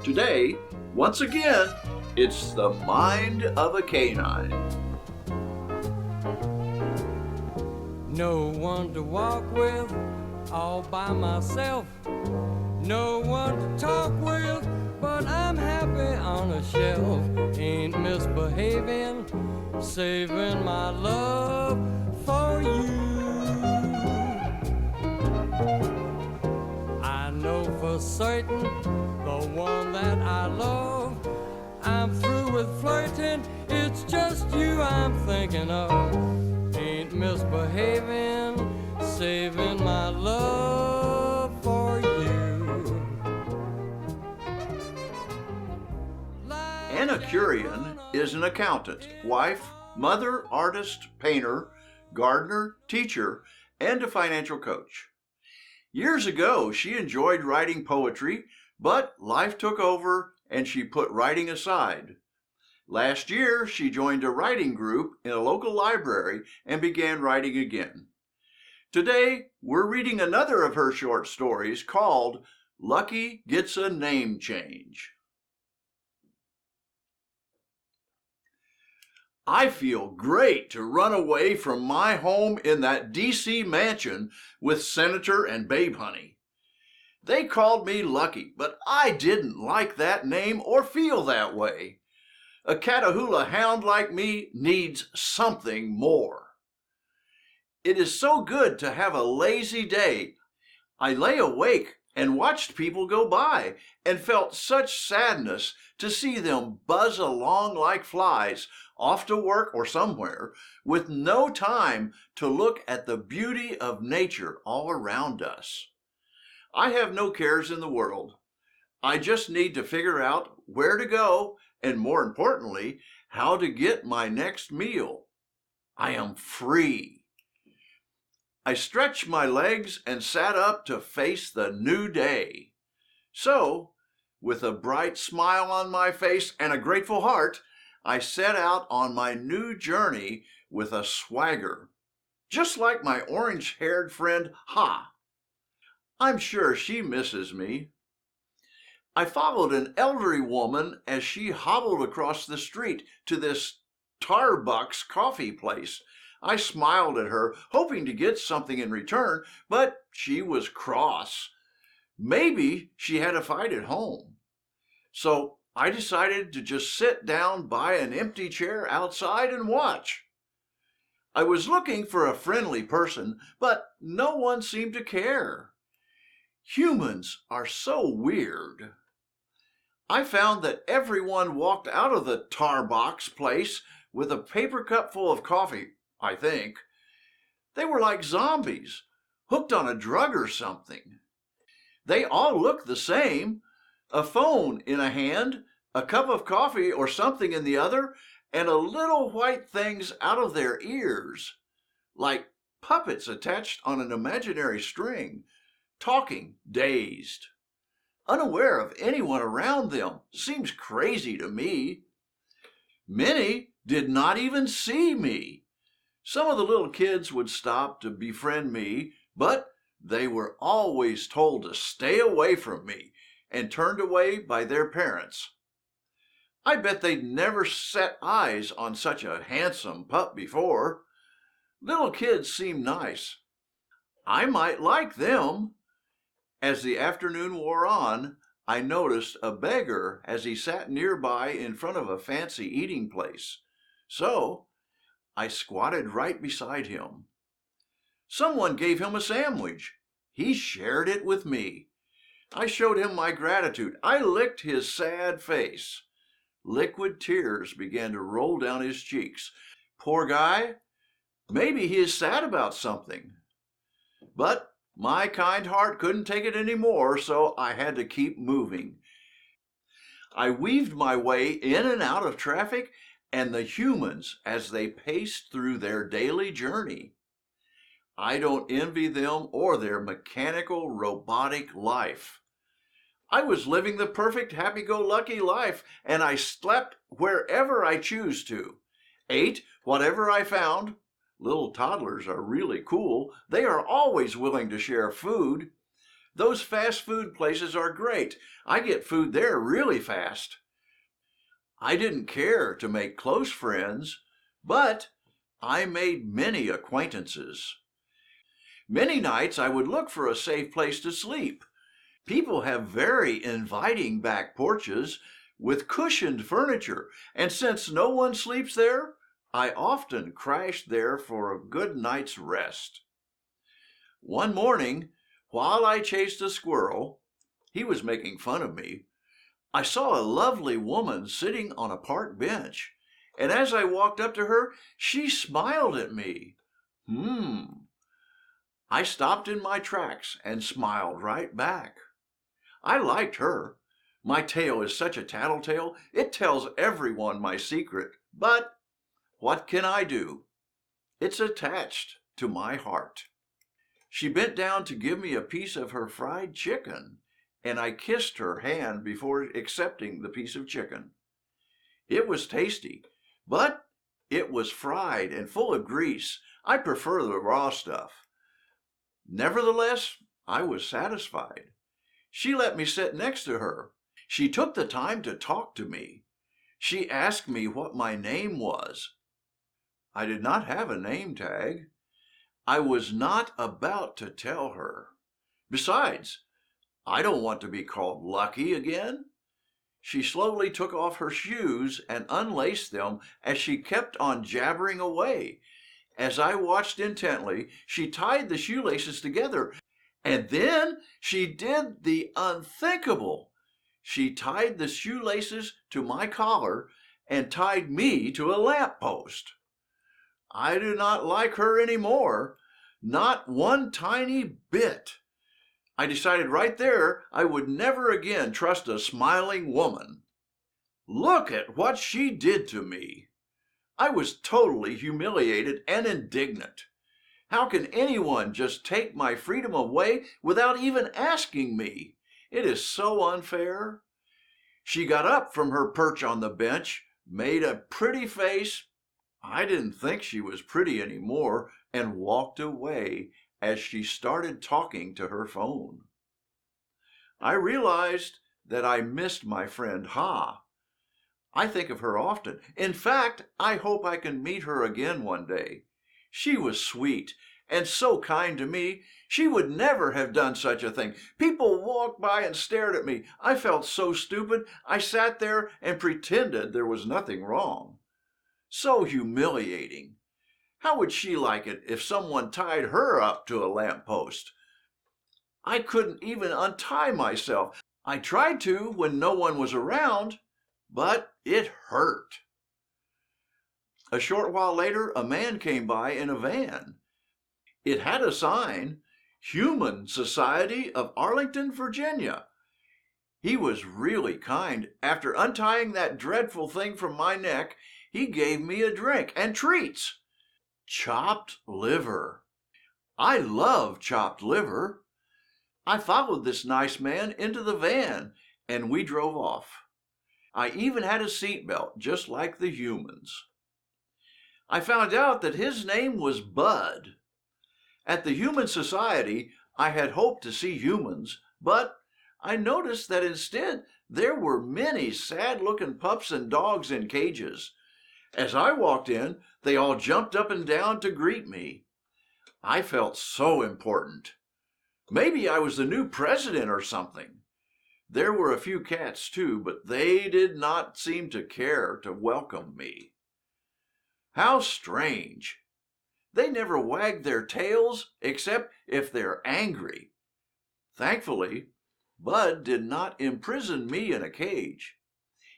Today, once again, it's the mind of a canine. No one to walk with, all by myself. No one to talk with, but I'm happy on a shelf. Ain't misbehaving, saving my love for you. I know for certain the one that I love. I'm through with flirting, it's just you I'm thinking of. Ain't misbehaving, saving my love for you. Anna Kurian is an accountant, wife, mother, artist, painter, gardener, teacher, and a financial coach. Years ago, she enjoyed writing poetry, but life took over and she put writing aside. Last year, she joined a writing group in a local library and began writing again. Today, we're reading another of her short stories called Lucky Gets a Name Change. I feel great to run away from my home in that D.C. mansion with Senator and Babe Honey. They called me Lucky, but I didn't like that name or feel that way. A Catahoula hound like me needs something more. It is so good to have a lazy day. I lay awake and watched people go by and felt such sadness to see them buzz along like flies off to work or somewhere with no time to look at the beauty of nature all around us. I have no cares in the world. I just need to figure out where to go and, more importantly, how to get my next meal. I am free. I stretched my legs and sat up to face the new day. So, with a bright smile on my face and a grateful heart, I set out on my new journey with a swagger, just like my orange-haired friend Ha. I'm sure she misses me. I followed an elderly woman as she hobbled across the street to this Tarbuck's coffee place. I smiled at her, hoping to get something in return, but she was cross. Maybe she had a fight at home. So I decided to just sit down by an empty chair outside and watch. I was looking for a friendly person, but no one seemed to care. Humans are so weird. I found that everyone walked out of the Tarbox place with a paper cup full of coffee, I think. They were like zombies, hooked on a drug or something. They all looked the same, a phone in a hand, a cup of coffee or something in the other, and a little white things out of their ears, like puppets attached on an imaginary string, talking dazed. Unaware of anyone around them seems crazy to me. Many did not even see me. Some of the little kids would stop to befriend me, but they were always told to stay away from me and turned away by their parents. I bet they'd never set eyes on such a handsome pup before. Little kids seem nice. I might like them. As the afternoon wore on, I noticed a beggar as he sat nearby in front of a fancy eating place. So I squatted right beside him. Someone gave him a sandwich. He shared it with me. I showed him my gratitude. I licked his sad face. Liquid tears began to roll down his cheeks. Poor guy, maybe he is sad about something. But my kind heart couldn't take it anymore, so I had to keep moving. I weaved my way in and out of traffic and the humans as they paced through their daily journey. I don't envy them or their mechanical, robotic life. I was living the perfect happy-go-lucky life, and I slept wherever I choose to, ate whatever I found. Little toddlers are really cool. They are always willing to share food. Those fast food places are great. I get food there really fast. I didn't care to make close friends, but I made many acquaintances. Many nights I would look for a safe place to sleep. People have very inviting back porches with cushioned furniture, and since no one sleeps there, I often crashed there for a good night's rest. One morning, while I chased a squirrel, he was making fun of me, I saw a lovely woman sitting on a park bench, and as I walked up to her, she smiled at me. I stopped in my tracks and smiled right back. I liked her. My tail is such a tattletale, it tells everyone my secret. But what can I do? It's attached to my heart. She bent down to give me a piece of her fried chicken, and I kissed her hand before accepting the piece of chicken. It was tasty, but it was fried and full of grease. I prefer the raw stuff. Nevertheless, I was satisfied. She let me sit next to her. She took the time to talk to me. She asked me what my name was. I did not have a name tag. I was not about to tell her. Besides, I don't want to be called Lucky again. She slowly took off her shoes and unlaced them as she kept on jabbering away. As I watched intently, she tied the shoelaces together, and then she did the unthinkable. She tied the shoelaces to my collar and tied me to a lamppost. I do not like her anymore, not one tiny bit. I decided right there I would never again trust a smiling woman. Look at what she did to me. I was totally humiliated and indignant. How can anyone just take my freedom away without even asking me? It is so unfair. She got up from her perch on the bench, made a pretty face. I didn't think she was pretty anymore, and walked away as she started talking to her phone. I realized that I missed my friend Ha. I think of her often. In fact, I hope I can meet her again one day. She was sweet and so kind to me. She would never have done such a thing. People walked by and stared at me. I felt so stupid. I sat there and pretended there was nothing wrong. So humiliating. How would she like it if someone tied her up to a lamppost? I couldn't even untie myself. I tried to when no one was around, but it hurt. A short while later, a man came by in a van. It had a sign, Human Society of Arlington, Virginia. He was really kind. After untying that dreadful thing from my neck, he gave me a drink and treats. Chopped liver. I love chopped liver. I followed this nice man into the van, and we drove off. I even had a seatbelt, just like the humans. I found out that his name was Bud. At the Human Society, I had hoped to see humans, but I noticed that instead there were many sad-looking pups and dogs in cages. As I walked in, they all jumped up and down to greet me. I felt so important. Maybe I was the new president or something. There were a few cats too, but they did not seem to care to welcome me. How strange. They never wag their tails except if they're angry. Thankfully, Bud did not imprison me in a cage.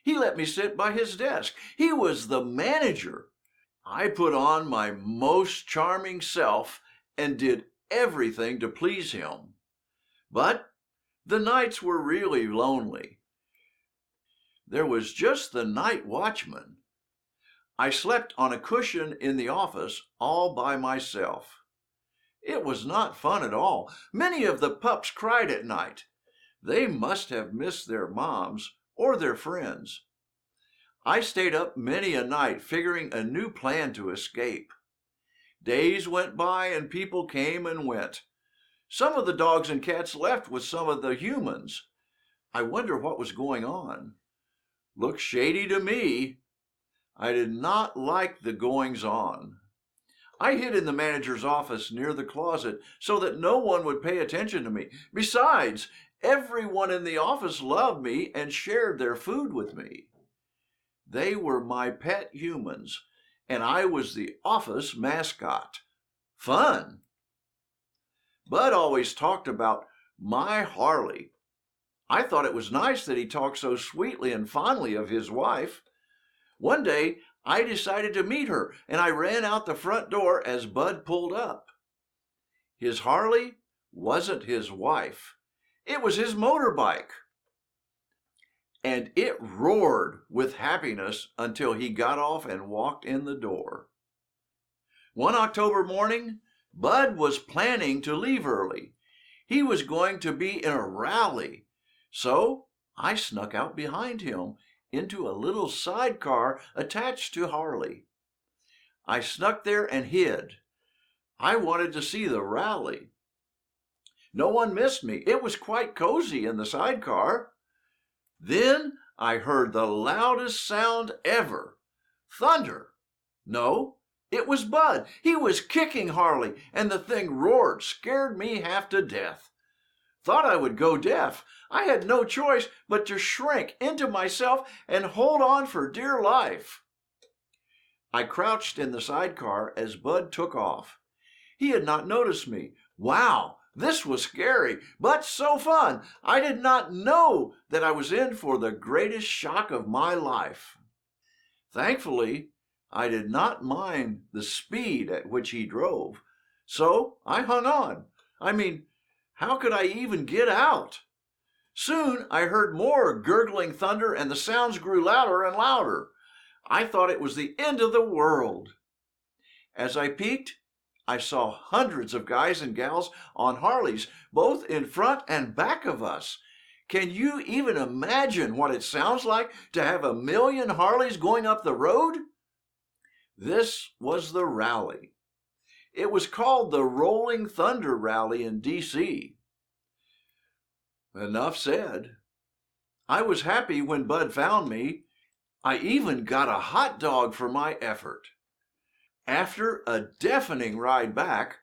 He let me sit by his desk. He was the manager. I put on my most charming self and did everything to please him. But the nights were really lonely. There was just the night watchman. I slept on a cushion in the office all by myself. It was not fun at all. Many of the pups cried at night. They must have missed their moms or their friends. I stayed up many a night figuring a new plan to escape. Days went by and people came and went. Some of the dogs and cats left with some of the humans. I wonder what was going on. Looked shady to me. I did not like the goings-on. I hid in the manager's office near the closet so that no one would pay attention to me. Besides, everyone in the office loved me and shared their food with me. They were my pet humans, and I was the office mascot. Fun! Bud always talked about my Harley. I thought it was nice that he talked so sweetly and fondly of his wife. One day, I decided to meet her, and I ran out the front door as Bud pulled up. His Harley wasn't his wife. It was his motorbike. And it roared with happiness until he got off and walked in the door. One October morning, Bud was planning to leave early. He was going to be in a rally. So I snuck out behind him into a little sidecar attached to Harley. I snuck there and hid. I wanted to see the rally. No one missed me. It was quite cozy in the sidecar. Then I heard the loudest sound ever. Thunder. No, it was Bud. He was kicking Harley, and the thing roared, scared me half to death. Thought I would go deaf. I had no choice but to shrink into myself and hold on for dear life. I crouched in the sidecar as Bud took off. He had not noticed me. Wow, this was scary, but so fun. I did not know that I was in for the greatest shock of my life. Thankfully, I did not mind the speed at which he drove, so I hung on. How could I even get out? Soon I heard more gurgling thunder, and the sounds grew louder and louder. I thought it was the end of the world. As I peeked, I saw hundreds of guys and gals on Harleys, both in front and back of us. Can you even imagine what it sounds like to have 1,000,000 Harleys going up the road? This was the rally. It was called the Rolling Thunder Rally in D.C. Enough said. I was happy when Bud found me. I even got a hot dog for my effort. After a deafening ride back,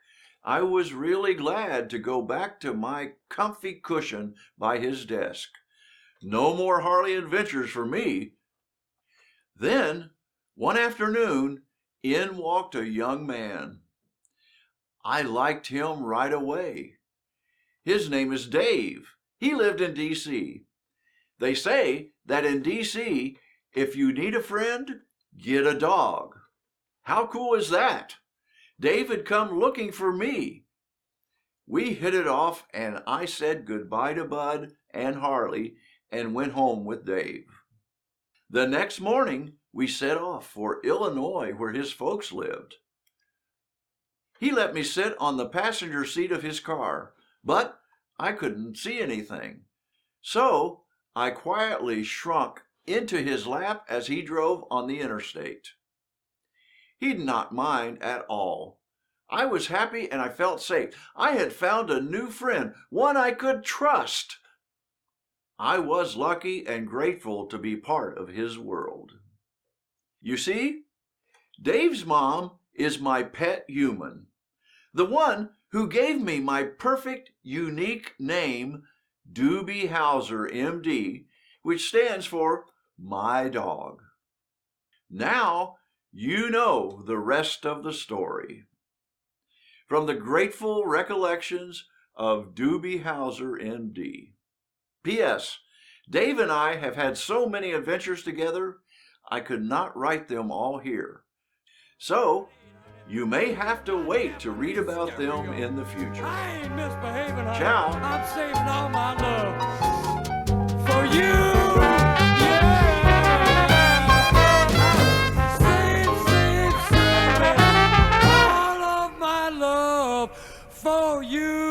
I was really glad to go back to my comfy cushion by his desk. No more Harley adventures for me. Then, one afternoon, in walked a young man. I liked him right away. His name is Dave. He lived in D.C. They say that in D.C., if you need a friend, get a dog. How cool is that? Dave had come looking for me. We hit it off, and I said goodbye to Bud and Harley and went home with Dave. The next morning, we set off for Illinois, where his folks lived. He let me sit on the passenger seat of his car, but I couldn't see anything. So I quietly shrunk into his lap as he drove on the interstate. He did not mind at all. I was happy and I felt safe. I had found a new friend, one I could trust. I was lucky and grateful to be part of his world. You see, Dave's mom is my pet human, the one who gave me my perfect, unique name, Doobie Howser, M.D., which stands for my dog. Now you know the rest of the story. From the grateful recollections of Doobie Howser, M.D. P.S. Dave and I have had so many adventures together, I could not write them all here. So, you may have to wait to read about them in the future. I ain't misbehaving. Ciao. I'm saving all my love for you. Yeah. Save all of my love for you.